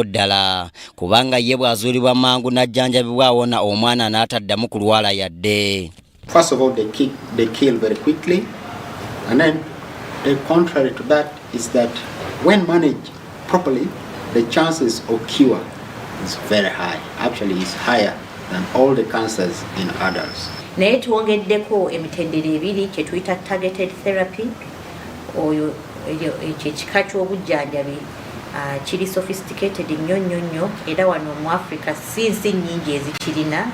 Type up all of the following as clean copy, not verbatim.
ddala kubanga ye bw'azuulibwa mangu n'ajjanjabibwa awona omwana n'ataddamu kulwala yadde. First of all, they kill very quickly, and then the contrary to that is that when managed properly, the chances of cure is very high. Actually, it's higher than all the cancers in adults. Naye twongeddeko emitendera ebiri kye tuyita targeted therapy, oyo ekika ky'obujjanjabi kiri sophisticated nnyo era wano mu Africa sinsi nnyingi ezikirina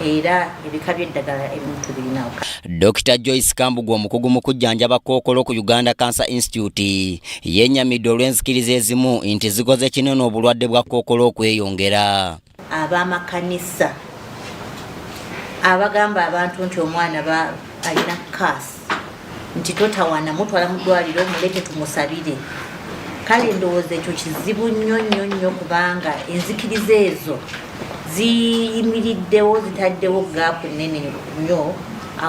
era ebika by'eddagala ebimu tubirinawo. Dr. Joyce Kambugu omukugu mu kujjanjaba kookolo ku Uganda Cancer Institute yennyamidde olw'enzikiriza ezimu nti zikoze kinene obulwadde bwa kookolo okweyongera. Ab'amakanisa abagamba abantu nti omwana alina kaasi nti totawana mutwala mu ddwaliro muleke tumusabire. Kale ndowooza ekyo kizibu nnyo kubanga enzikiriza ezo ziyimiriddewo zitaddewo gaapu nnene nnyo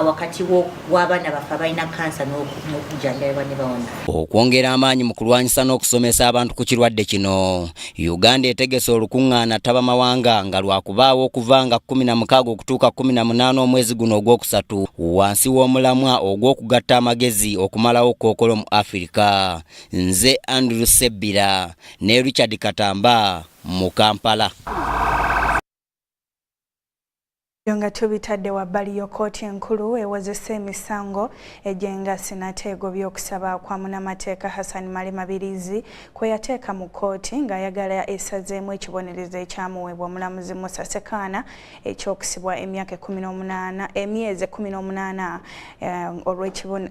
wakati w'abaana baffe abalina kansa n'okujjanjabibwa ne bawona. Okwongera amaanyi mu kulwanyisa n'okusomesa abantu ku kirwadde kino, Uganda etegese olukuŋŋaana ttabamawanga nga lwakubaawo okuva nga 16 okutuuka 18 omwezi guno ogwokusatu wansi w'omulamwa ogw'okugatta amagezi okumalawo kookolo mu Afirika. Nze Andrew Sebbira ne Richard Katamba mu Kampala. Yonga tubitadde wabbali yo kkooti enkulu ewozesa emisango ejenga sinateego by'okusaba kwa munnamateeka Hassan Male Mabirizi kwe yateeka mu kkooti ng'ayagala esazeemu ekibonerezo ekyamuweebwa omulamuzi Musa Sekaana ekyokusibwa emyezi 18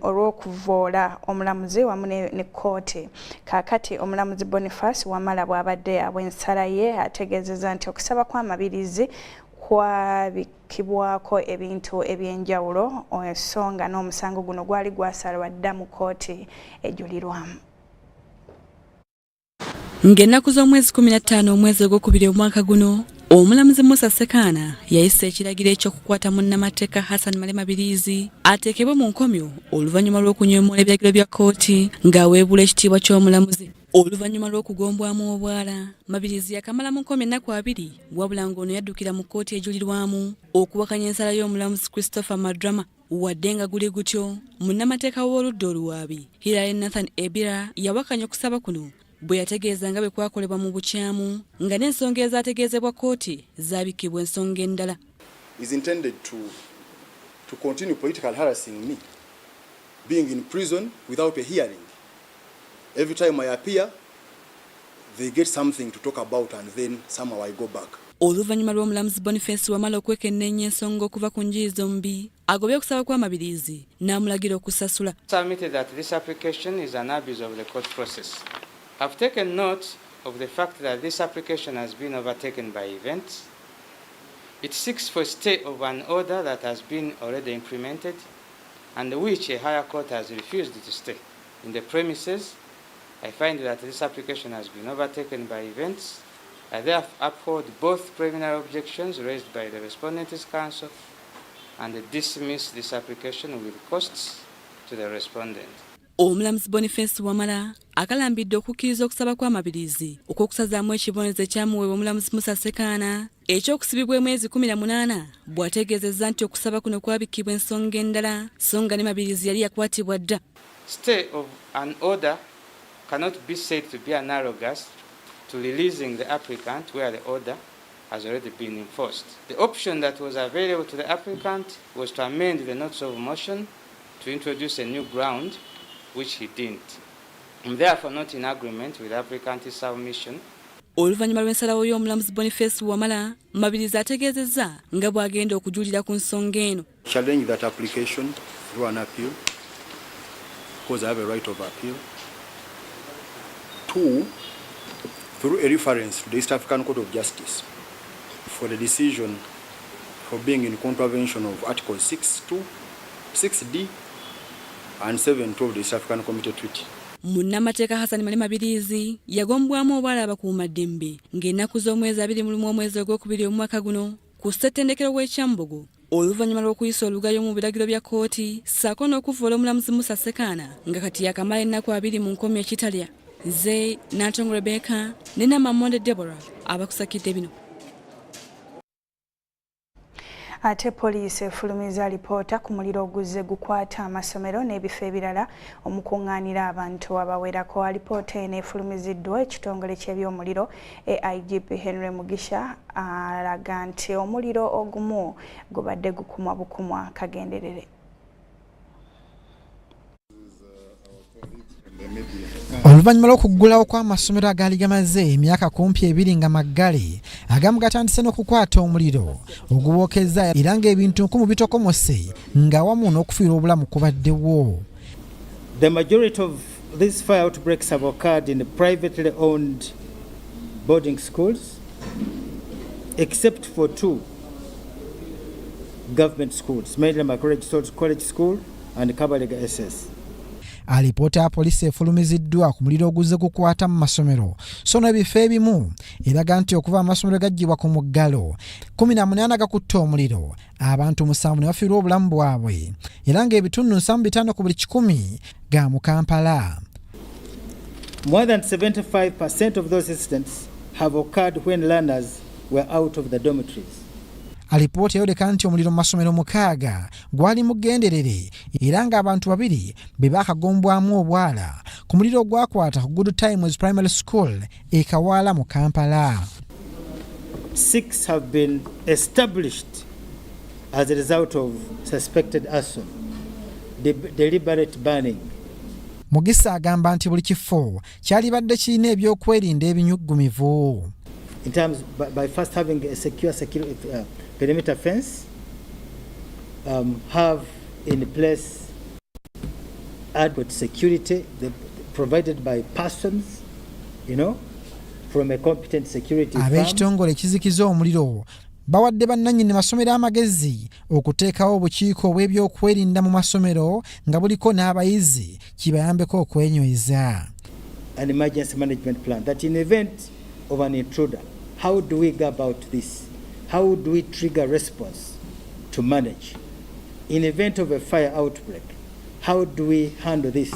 olw'okuvoola omulamuzi wamu ne kkooti. Kaakati omulamuzi Boniface Wamala bw'abadde abw'ensala ye ategeezezza nti okusaba kwa Mabirizi kwabikibwako ebintu ebyenjawulo ensonga n'omusango guno gwali gwasalwa dda mu kkooti ejulirwamu. Ng'ennaku z'omwezi 15 omwezi ogwokubiri omwaka guno, omulamuzi Musa Sekaana yayisa ekiragiro eky'okukwata munnamateeka Hassan Male Mabirizi ateekebwe mu nkomyo oluvannyuma lw'okunyoomoola ebiragiro bya kkooti ng'aweebula ekitiibwa ky'omulamuzi. Oluvannyuma lw'okugombwamu obwala, Mabirizi yakamala mu nkomyo ennaku 2 wabula ng'ono yaddukira mu kkooti ejulirwamu okuwakanya ensala y'omulamuzi Christopher Madrama. Wadde nga guli gutyo, munnamateeka w'oludda oluwaabi Hilary Nathan Ebira yawakanya okusaba kuno bwe yategeeza nga bwe kwakolebwa mu bukyamu nga n'ensonga ezaategeezebwa kkooti zaabikibwa ensonga endala. Is intended to continue political harassing me, being in prison without a hearing. Every time I appear, they get something to talk about and then somehow I go back. Oluvannyuma lw'omulamuzi Boniface Wamala okwekenneenya ensonga okuva ku njuyi zombi, agobye okusaba kwa Mabirizi n'amulagira okusasula. Submitted that this application is an abuse of the court process. I've taken note of the fact that this application has been overtaken by events. It seeks for a stay of an order that has been already implemented and which a higher court has refused to stay. In the premises, I find that this application has been overtaken by events. I therefore uphold both preliminary objections raised by the Respondents' Council and dismiss this application with costs to the respondent. Omulamuzi Boniface Wamala akalambidde okukkiriza okusaba kwa Mabirizi okw'okusazaamu ekibonerezo ekyamuweebwa omulamuzi Musa Sekaana ekyokusibibwa emyezi 18 bw'ategeezezza nti okusaba kuno kwabikibwa ensonga endala so nga ne Mabirizi yali yakwatibwa dda. Stay of an order cannot be said to be analogous to releasing the applicant where the order has already been enforced. The option that was available to the applicant was to amend the notice of motion to introduce a new ground, which he didn't. I'm therefore not in agreement with the applicant's submission. Oluvannyuma lw'ensalawo y'omulamuzi Boniface Wamala, Mabirizi ategeezezza nga bw'agenda okujulira ku nsonga eno. Challenge that application through an appeal, because I have a right of appeal. 2, through a reference to the East African Court of Justice for the decision for being in contravention of Article 6(2), 6D, and 7(2) of the East African Community Treaty. Munnamateeka Hassan Male Mabirizi yagombwamu obwala abakuumaddembe ng'ennaku z'omwezi 21 omwezi ogwokubiri omwaka guno ku ssettendekero w'ekyambogo oluvannyuma lw'okuyisa olugayo mu biragiro bya kkooti ssaako n'okuvoola omulamuzi Musa Sekaana nga kati yakamala ennaku 2 mu nkomyo ekitalya. Ze Natongo Rebecca Nina Mamonde Deborah abakusakidde bino. Ate poliisi efulumiza alipoota ku muliro oguzze gukwata amasomero n'ebifo ebirala omukungaanira abantu abawerako. Alipoota eno efulumiziddwa ekitongole ky'ebyomuliro IGP Henry Mugisha alaga nti omuliro ogumu gubadde gukumwa bukumwa kagenderere. Oluvannyuma lw'okuggulawo kw'amasomero agaali gamaze emyaka kumpi 2 nga maggale, agamu gatandise n'okukwata omuliro ogubookeza era ng'ebintu nkumu bitokomose ng'awamu n'okufiirwa obulamu kubaddewo. The majority of these fire outbreaks have occurred in the privately owned boarding schools, except for 2 government schools, mainly Makerere College School and Kabalega SS. Alipoota ya poliisi efulumiziddwa ku muliro oguzze gukwata mu masomero so n'ebifo ebimu eraga nti okuva amasomero gaggyibwa ku muggalo 18 gakutte omuliro, abantu 7 ne bafiirwa obulamu bwabwe era ng'ebitundu 75 ku buli 100 ga mu Kampala. More than 75% of those incidents have occurred when learners were out of the dormitories. Alipoota yoleka nti omuliro mu masomero 6 gwali mugenderere era ng'abantu 2 be baakagombwamu obwala ku muliro ogwakwata ku Good Times Primary School e Kawaala mu Kampala. 6 have been established as a result of suspected arson, deliberate burning. Mugisa agamba nti buli kifo kyalibadde kirina ebyokwerinda ebinyuggumivu. In terms by first having a secure perimeter fence, have in place adequate security provided by persons, from a competent security firm. Ab'ekitongole ekizikiza omuliro bawadde bannannyini masomero amagezi okuteekawo obukiiko obw'ebyokwerinda mu masomero nga buliko n'abayizi kibayambeko okwenyweza. An emergency management plan that in event of an intruder, how do we go about this? How do we trigger response to manage? In event of a fire outbreak, how do we handle this?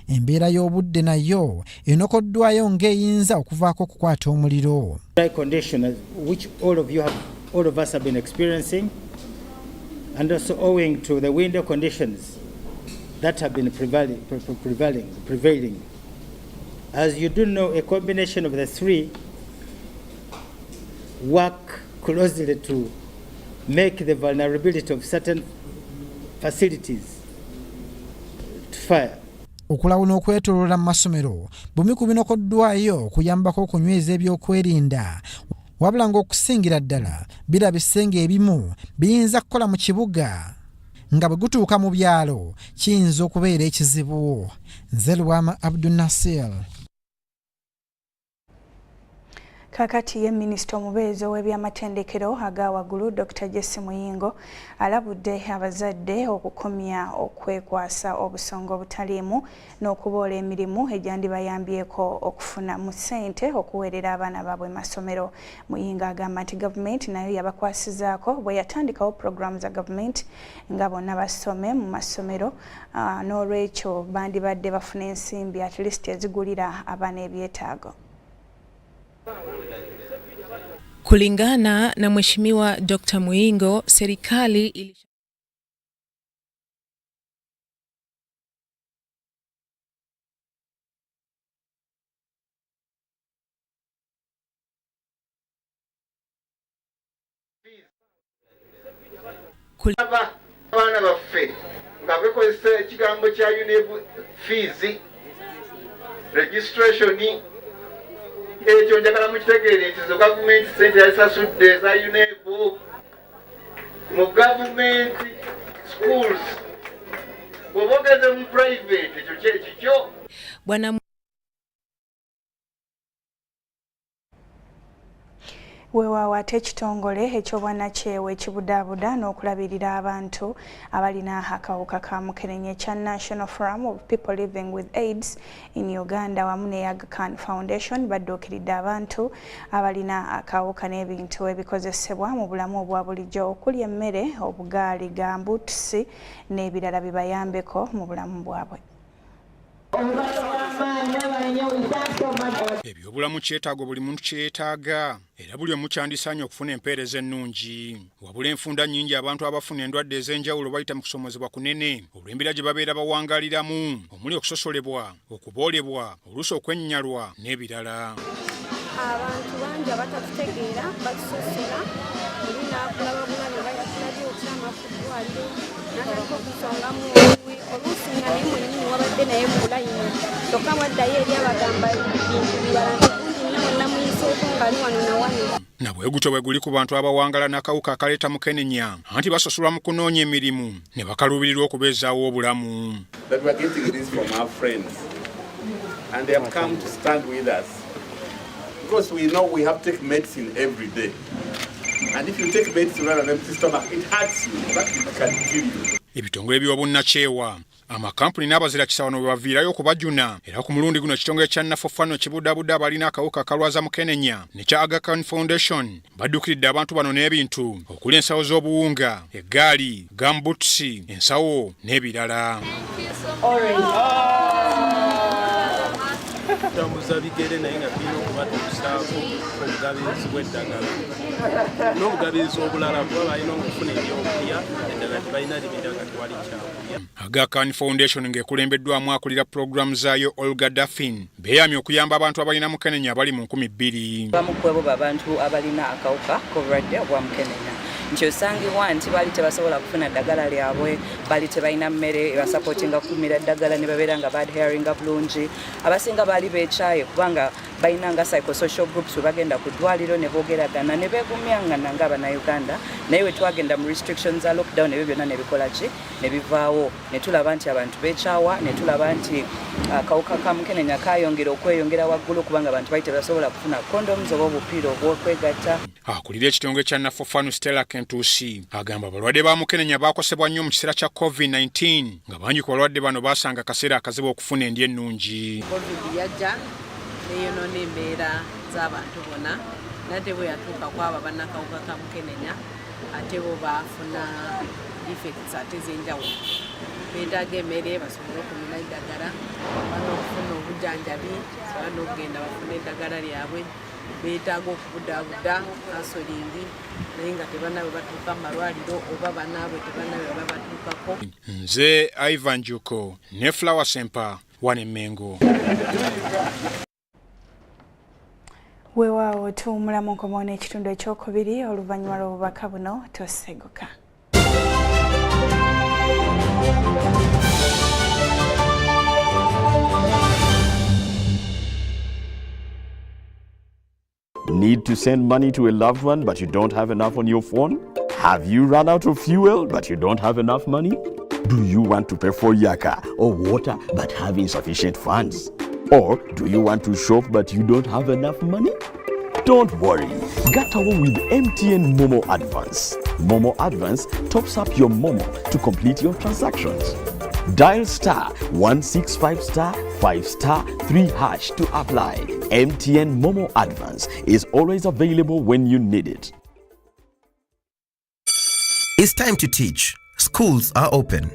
Embeera y'obudde nayo enokoddwayo ng'eyinza okuvaako okukwata omuliro. Dry condition which all of us have been experiencing, and also owing to the winter conditions that have been prevailing. As you do know, a combination of the 3 work closely to make the vulnerability of certain facilities to fire. Okulawuna okwetooloola mu masomero bumi ku binokoddwayo okuyambako okunyweza ebyokwerinda, wabula ng'okusingira ddala birabise ng'ebimu biyinza kukola mu kibuga nga bwe gutuuka mu byalo kiyinza okubeera ekizibu. Nze Lwama Abdul Nasir. Kakati ye minisita omubeezi w'ebyamatendekero aga waggulu Dr. Jesse Muyingo alabudde abazadde okukomya okwekwasa obusonga obutaliimu n'okuboola emirimu egyandibayambyeko okufuna mu ssente okuweerera abaana baabwe masomero. Muyingo agamba nti gavumenti nayo yabakwasizaako bwe yatandikawo puroguramu za gavumenti nga bonna basome mu masomero, n'olwekyo bandibadde bafuna ensimbi at least ezigulira abaana ebyetaago. Kulingana na Mheshimiwa Dr. Muyingo, serikali abaana baffe nga bekozesa ekigambo kya UNEB fees registration. Ekyo njagala mukitegeere nti zo gavumenti ssente yazisasudde za UNEB mu government schools. Bw'oba ogeze mu private ekyo kikyo. Bwana Weewaawo ate ekitongole eky'obwannakyewa ekibudaabuda n'okulabirira abantu abalina akawuka ka mukenenya ekya National Forum of People Living with AIDS in Uganda wamu ne Aga Khan Foundation badduukiridde abantu abalina akawuka n'ebintu ebikozesebwa mu bulamu obwa bulijjo okuli emmere, obugaali, gambuutusi n'ebirala bibayambeko mu bulamu bwabwe. Ebyobulamu kyetaago buli muntu kyetaaga era buli omu kyandisaanye okufuna empeereza ennungi. Wabula enfunda nnyingi abantu abafuna endwadde ez'enjawulo bayita mu kusomozebwa kunene olw'embeera gye babeera bawangaaliramu omuli okusosolebwa, okuboolebwa, oluusi okwennyalwa n'ebirala. Abantu bangi abatatutegeera batusosola olinakulaba bulabe bayatulabi okusama ku ddwaliro natandika okusongamu olwi oluusi nga naye mwennyini wabadde naye mu bulayini kyokka mwaddayo eri abagamba bintu bibala nti nnyo namuyiseeko ng'ali wano na wano. Na bweguto bwe guli ku bantu abawangala n'akawuka akaleeta mukenenya anti basosolwa mu kunoonya emirimu ne bakaluubirirwa okubeezaawo obulamu. That we are getting this from our friends and they have come to stand with us. Because we know we have to take medicine every day. And if you take medicine on an empty stomach, it hurts you, but it can kill you. Ebitongole by'obunnakyewa amakampuni n'abazira kisawano bwe baviirayo okubajuna era ku mulundi guno ekitongole kya Nafofano kibudabudde abalina akawuka akalwaza mukenenya ne kya Aga Khan Foundation baddukiridde abantu bano n'ebintu okuli ensawo z'obuwunga, eggaali, gambutusi, ensawo n'ebirala. Tambuza bigere naye nga tulina okubatuusaako obugabizi bw'eddagala n'obugabizi obulala kuba balina okufuna ebyokulya eddagala tebalina libira nga tewali kyakulya. Aga Khan Foundation ng'ekulembeddwamu akulira pulogulaamu zaayo Olga Daffin beeyamye okuyamba abantu abalina mukenenya abali mu 2,000. Bamu ku abo abantu abalina akawuka k'obulwadde obwa mukenenya nti osangibwa nti baali tebasobola kufuna ddagala lyabwe, baali tebalina mmere ebasapootinga kukumira ddagala ne babeera nga bad hearinga bulungi. Abasinga baali beekyaye kubanga balinanga psychosocial groups we bagenda ku ddwaliro ne boogeragana ne beegumyangana ng'Abannayuganda, naye we twagenda mu restrictions za lockdown ebyo byonna ne bikola ki ne bivaawo ne tulaba nti abantu beekyawa ne tulaba nti akawuka ka mukenenya kaayongera okweyongera waggulu kubanga abantu baali tebasobola kufuna condoms oba obupiira obw'okwegatta. Akulira ekitongole kya Nafofano Stella Kentusi agamba abalwadde ba mukenenya baakosebwa nnyo mu kiseera kya COVID-19 nga bangi ku balwadde bano baasanga akaseera akazibu okufuna endya ennungi. COVID yajja neyonoona embeera z'abantu bonna nate bwe yatuuka kwabo bannakawuka ka mukenenya ate bo baafuna effects ate ez'enjawulo. Beetaaga emmere basobole okumira eddagala, balina okufuna obujjanjabi, balina okugenda bafune eddagala lyabwe, beetaaga okubudaabuda kasolingi naye nga tebanaabwe batuuka mu malwaliro oba banaabwe tebanaabwe baba batuukako. Nze Ivan Juko ne Flower Sempa wane Mengo. Weewaawo tuwummulamu nkomoona ekitundu ekyokubiri oluvannyuma lw'obubaka buno toseguka. Need to send money to a loved one but you don't have enough on your phone? Have you run out of fuel but you don't have enough money? Do you want to pay for yaka or water but have insufficient funds? Or do you want to shop but you don't have enough money? Don't worry, get away with MTN Momo Advance. Momo Advance tops up your Momo to complete your transactions. Dial star 165 star 5 star 3 hash to apply. MTN Momo Advance is always available when you need it. It's time to teach. Schools are open.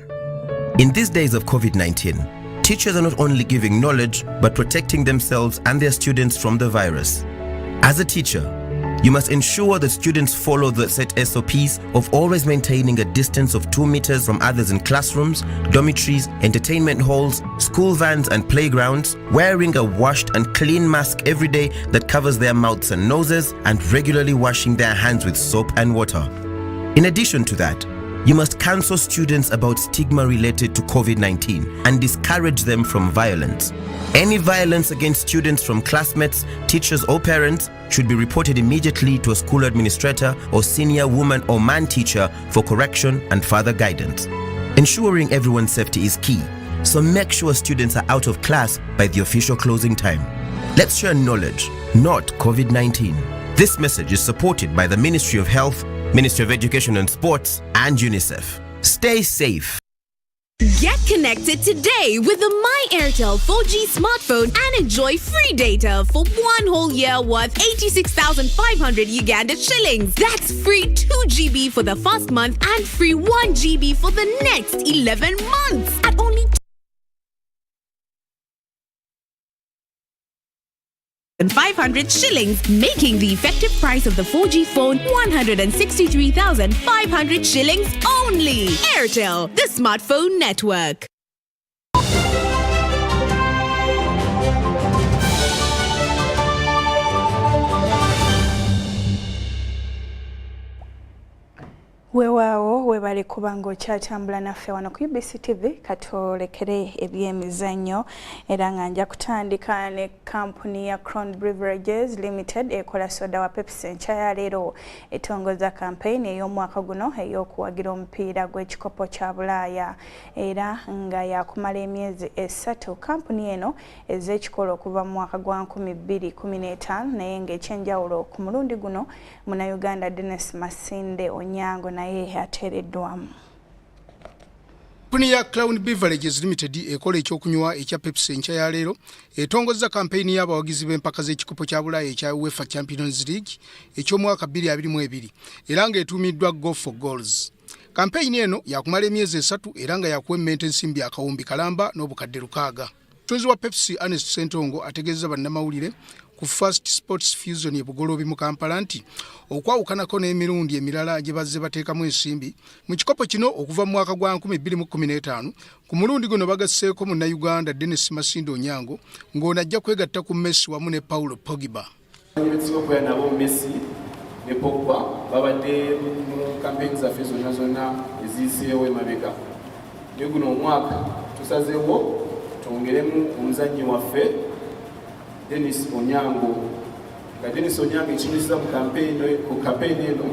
In these days of COVID-19, teachers are not only giving knowledge, but protecting themselves and their students from the virus. As a teacher, you must ensure that students follow the set SOPs of always maintaining a distance of 2 meters from others in classrooms, dormitories, entertainment halls, school vans and playgrounds, wearing a washed and clean mask every day that covers their mouths and noses, and regularly washing their hands with soap and water. In addition to that, you must counsel students about stigma related to COVID-19 and discourage them from violence. Any violence against students from classmates, teachers or parents should be reported immediately to a school administrator or senior woman or man teacher for correction and further guidance. Ensuring everyone's safety is key, so make sure students are out of class by the official closing time. Let's share knowledge, not COVID-19. This message is supported by the Ministry of Health, Ministry of Education and Sports, and UNICEF. Stay safe. Get connected today with the My Airtel 4G smartphone and enjoy free data for 1 whole year worth 86,500 Uganda shillings. That's free 2 GB for the first month and free 1 GB for the next 11 months at only 500 shillings, making the effective price of the 4G phone 163,500 shillings only. Airtel, the smartphone network. Weewaawo webali kuba ng'okyatambula naffe wano ku UBC TV katolekere ebyemizannyo era nga nja kutandika ne kampuni ya Crown Beverages Limited ekola soda wa Pepsi enkya ya leero etongoza campaign ey'omwaka guno ey'okuwagira omupiira gw'ekikopo kya Bulaaya era nga yakumala emyezi 3. Kampuni eno ez'ekikola okuva mu mwaka gwa 2015 naye ng'ekyenjawulo ku mulundi guno Munnayuganda Dennis Masinde Onyango naye ateereddwamu. Kampuni ya Crown Beverages Limited ekola ekyokunywa ekya Pepsi enkya ya leero etongozza kampeyini y'abawagizi b'empaka z'ekikopo kya Bulaaya ekya UEFA Champions League eky'omwaka 2022 era ng'etuumiddwa Go for Goals. Kampeyini eno yakumala emyezi 3 era nga yakuwemmenta ensimbi akawumbi kalamba n'obukadde 600. Omutunzi wa Pepsi Ernest Ssentongo ategeezza bannamawulire ku First Sports Fusion ebugoloobi mu Kampala nti okwawukanako n'emirundi emirala gye bazze bateekamu ensimbi mu kikopo kino okuva mu mwaka gwa 2015 ku mulundi guno bagasseeko Munnayuganda Dennis Masinde Onyango ng'ono ajja kwegatta ku Messi wamu ne Paulo Pogba. Betusobola nabo Messi ne Pogba babadde mu campaigns zaffe zonna eziyiseewo emabega. Ne guno omwaka tusazeewo twongeremu omuzannyi waffe Dennis Onyango. Dennis Onyango ekinyusiza ku campaign eno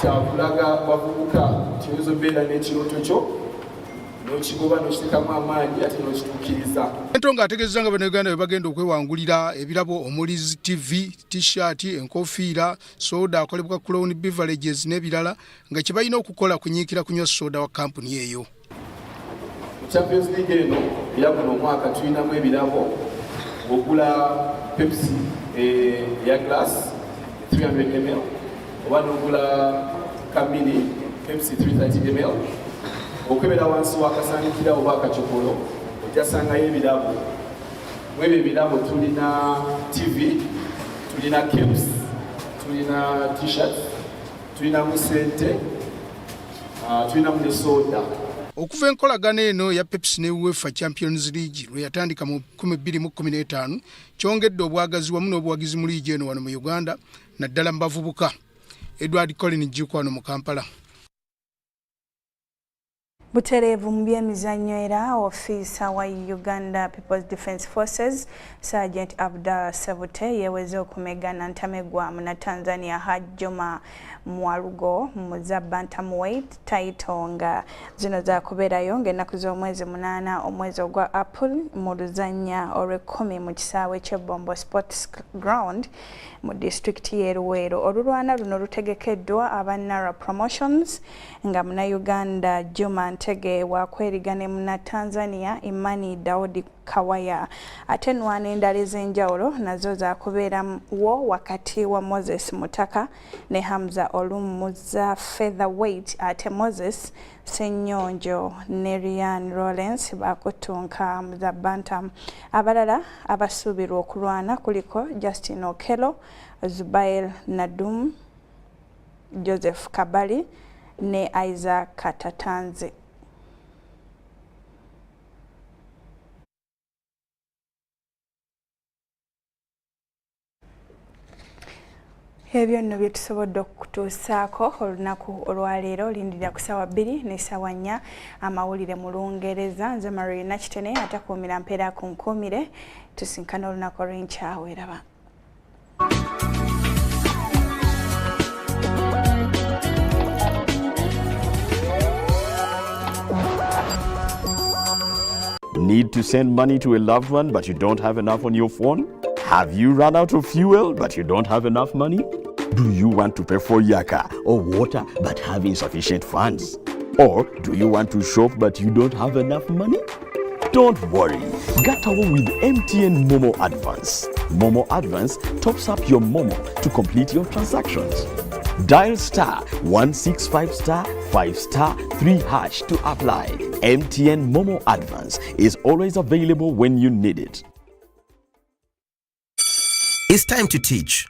kyakulaga bavubuka kiyinza obeera n'ekirooto kyo n'okigoba n'okiteekamu amaanyi ate n'okituukiriza. Entonga ategeezza nga Bannayuganda bwe bagenda okwewangulira ebirabo omuli TV, t-shirt, enkofiira, soda akolebwa Crown Beverages n'ebirala nga kye balina okukola kunyiikira kunywa soda wa kampuni eyo. Mu Champions League eno era guno omwaka tulinamu ebirabo ogula Pepsi ya glass 300 ml oba n'ogula kamini Pepsi 330 ml okwebera wansi wakasanikira oba akacokolo ojasangayo ebirabo. Mu ebyo ebirabo tulina TV, tulina caps, tulina t-shirt, tulina musente, tulina mu ne soda. Okuva enkolagana eno ya Pepsi ne UEFA Champions League lwe yatandika mu 2015 kyongedde obwagazi wamu n'obuwagizi mu liigi eno wano mu Uganda naddala mu bavubuka. Edward Colin Jikwano mu Kampala. Butereevu mu byemizannyo era ofiisa wa Uganda People's Defence Forces Sergeant Abdallah Sabute yeeweze okumegana ntamegwa mu Tanzania Hajjoma Mwalugo mu za bantamweight title nga zino zakubeerayo ng'ennaku z'omwezi 8 omwezi ogwa April mu luzannya olw'ekumi mu kisaawe ky'Ebombo Sports Ground mu district y'e Luweero. Olulwana luno lutegekeddwa aba Nara Promotions nga Munnayuganda Juma Ntege wakwerigane mu Tanzania Imani Daudi Kawaya ate nwana endala ez'enjawulo nazo zakubeerawo wakati wa Moses Mutaka ne Hamza Olumuza featherweight ate Moses Senyonjo ne Ryan Lawrence bakutunka mu za bantam. Abalala abasuubirwa okulwana kuliko Justin Okello, Zubair Nadum, Joseph Kabali ne Isaac Katatanze. Ebyo nno bye tusobodde okutuusaako olunaku olwaleero. Lindirira ku ssaawa 2 ne ssaawa 4 amawulire mu Lungereza. Nze Marion Nakitene atakuumira mpeera ku nkuumire. Tusinkana olunaku olw'enkya. Weeraba. Need to send money to a loved one but you don't have enough on your phone? Have you run out of fuel but you don't have enough money? Do you want to pay for yaka or water but have insufficient funds? Or do you want to shop but you don't have enough money? Don't worry, get away with MTN Momo Advance. Momo Advance tops up your Momo to complete your transactions. Dial *165*5*3# to apply. MTN Momo Advance is always available when you need it. It's time to teach.